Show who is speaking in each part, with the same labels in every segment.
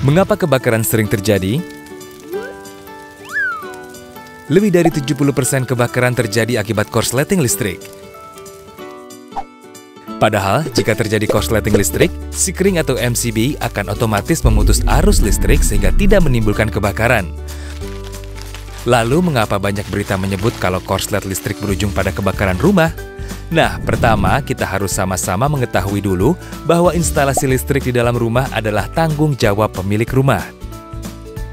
Speaker 1: Mengapa kebakaran sering terjadi? Lebih dari 70% kebakaran terjadi akibat korsleting listrik. Padahal, jika terjadi korsleting listrik, Sekring atau MCB akan otomatis memutus arus listrik sehingga tidak menimbulkan kebakaran. Lalu, mengapa banyak berita menyebut kalau korslet listrik berujung pada kebakaran rumah? Nah, pertama kita harus sama-sama mengetahui dulu bahwa instalasi listrik di dalam rumah adalah tanggung jawab pemilik rumah.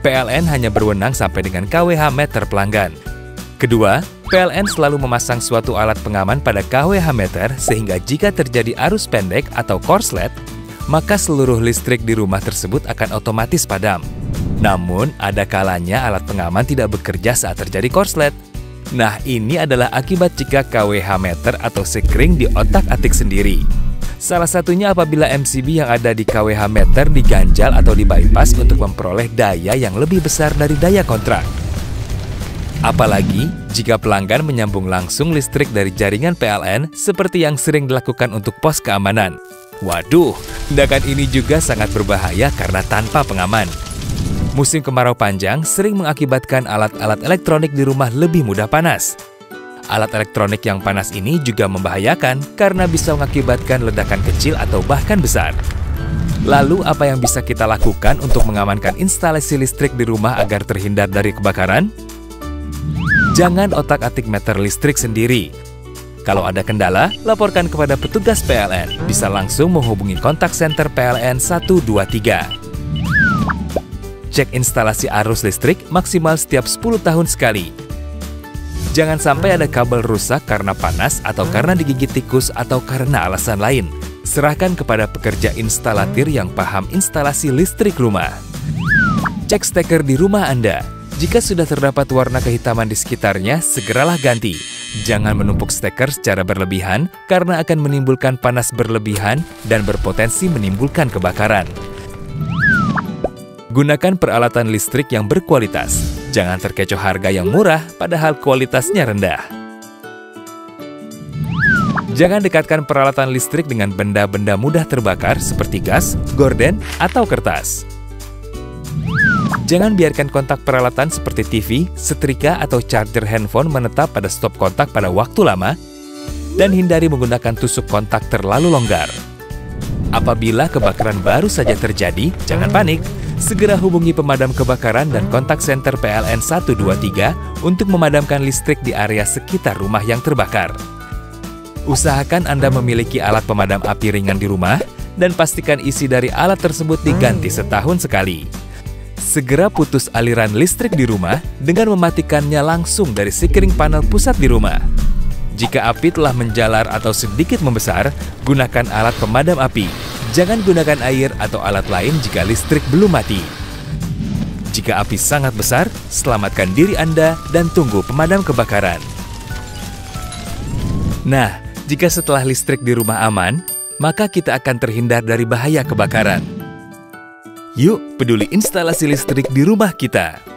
Speaker 1: PLN hanya berwenang sampai dengan kWh meter pelanggan. Kedua, PLN selalu memasang suatu alat pengaman pada kWh meter sehingga jika terjadi arus pendek atau korslet, maka seluruh listrik di rumah tersebut akan otomatis padam. Namun, ada kalanya alat pengaman tidak bekerja saat terjadi korslet. Nah, ini adalah akibat jika kWh meter atau Sekring diotak-atik sendiri. Salah satunya apabila MCB yang ada di kWh meter diganjal atau dibypass untuk memperoleh daya yang lebih besar dari daya kontrak. Apalagi jika pelanggan menyambung langsung listrik dari jaringan PLN seperti yang sering dilakukan untuk pos keamanan. Waduh, tindakan ini juga sangat berbahaya karena tanpa pengaman. Musim kemarau panjang sering mengakibatkan alat-alat elektronik di rumah lebih mudah panas. Alat elektronik yang panas ini juga membahayakan karena bisa mengakibatkan ledakan kecil atau bahkan besar. Lalu, apa yang bisa kita lakukan untuk mengamankan instalasi listrik di rumah agar terhindar dari kebakaran? Jangan otak-atik meter listrik sendiri. Kalau ada kendala, laporkan kepada petugas PLN. Bisa langsung menghubungi kontak center PLN 123. Cek instalasi arus listrik maksimal setiap 10 tahun sekali. Jangan sampai ada kabel rusak karena panas atau karena digigit tikus atau karena alasan lain. Serahkan kepada pekerja instalatir yang paham instalasi listrik rumah. Cek steker di rumah Anda. Jika sudah terdapat warna kehitaman di sekitarnya, segeralah ganti. Jangan menumpuk steker secara berlebihan karena akan menimbulkan panas berlebihan dan berpotensi menimbulkan kebakaran. Gunakan peralatan listrik yang berkualitas. Jangan terkecoh harga yang murah padahal kualitasnya rendah. Jangan dekatkan peralatan listrik dengan benda-benda mudah terbakar seperti gas, gorden, atau kertas. Jangan biarkan kontak peralatan seperti TV, setrika, atau charger handphone menetap pada stop kontak pada waktu lama, dan hindari menggunakan tusuk kontak terlalu longgar. Apabila kebakaran baru saja terjadi, jangan panik. Segera hubungi pemadam kebakaran dan kontak center PLN 123 untuk memadamkan listrik di area sekitar rumah yang terbakar. Usahakan Anda memiliki alat pemadam api ringan di rumah dan pastikan isi dari alat tersebut diganti setahun sekali. Segera putus aliran listrik di rumah dengan mematikannya langsung dari Sekring panel pusat di rumah. Jika api telah menjalar atau sedikit membesar, gunakan alat pemadam api. Jangan gunakan air atau alat lain jika listrik belum mati. Jika api sangat besar, selamatkan diri Anda dan tunggu pemadam kebakaran. Nah, jika setelah listrik di rumah aman, maka kita akan terhindar dari bahaya kebakaran. Yuk, peduli instalasi listrik di rumah kita.